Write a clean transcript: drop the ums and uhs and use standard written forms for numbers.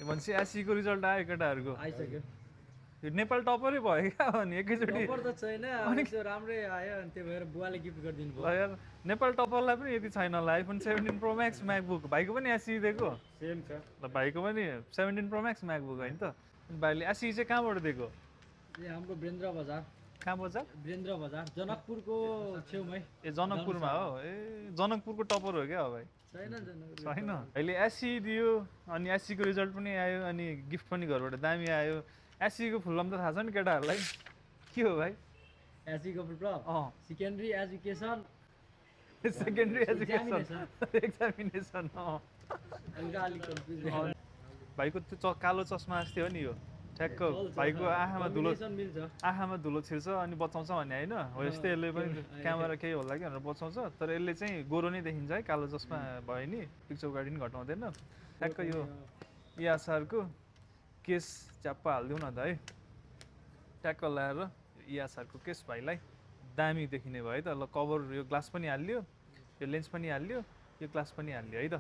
भनेपछि एससीको रिजल्ट आयो केटाहरूको आइसक्यो यो नेपाल टपरै भयो क्या अनि एकैचोटि टपर त छैन अनि त्यो राम्रै आयो अनि त्यो भएर बुवाले गिफ्ट गरिदिनु ल भयो यार नेपाल टपरलाई पनि यति छैन होला आइफोन 17 प्रो म्याक्स म्याकबुक भाइको पनि एससी दिएको सेम छ ल भाइको पनि 17 प्रो म्याक्स म्याकबुक होइन त अनि भाइले एससी चाहिँ कहाँबाट दिएको यो हाम्रो वीरेन्द्र बजार कहाँ बजार वीरेन्द्र बजार जनकपुरको छेउमै ए जनकपुरमा हो ए जनकपुरको टपर हो क्या भाइ छैन जनकपुर छैन अहिले एससी दियो अनि एससीको रिजल्ट पनि आयो अनि गिफ्ट पनि घरबाट दामी आयो एससीको फुल फर्म त थाहा छ नि केटाहरूलाई के हो भाइ एससीको फुल फर्म अँ secondary education secondary education examination अलिक कन्फ्युज भाइको त्यो कालो चस्मा अस्ति हो नि यो ठ्याक्क भाइको आँखामा धुलो मिल्छ आँखामा धुलो छिर्छ अनि बचाउँछ भन्ने होइन हो यस्तै यसले पनि क्यामेरा केही होला कि भनेर बचाउँछ तर यसले चाहिँ गोरो नै देखिन्छ है कालो चस्मा भयो नि पिक्चर गाडी पनि घटाउँदैन ठ्याक्क यो इआसआरको केस च्याप्पा हालिदिउँ न त है ट्याक्क लगाएर इआसआरको केस भाइलाई दामी देखिने भयो है त ल कभर यो ग्लास पनि हालियो यो लेन्स पनि हालियो यो ग्लास पनि हालियो है त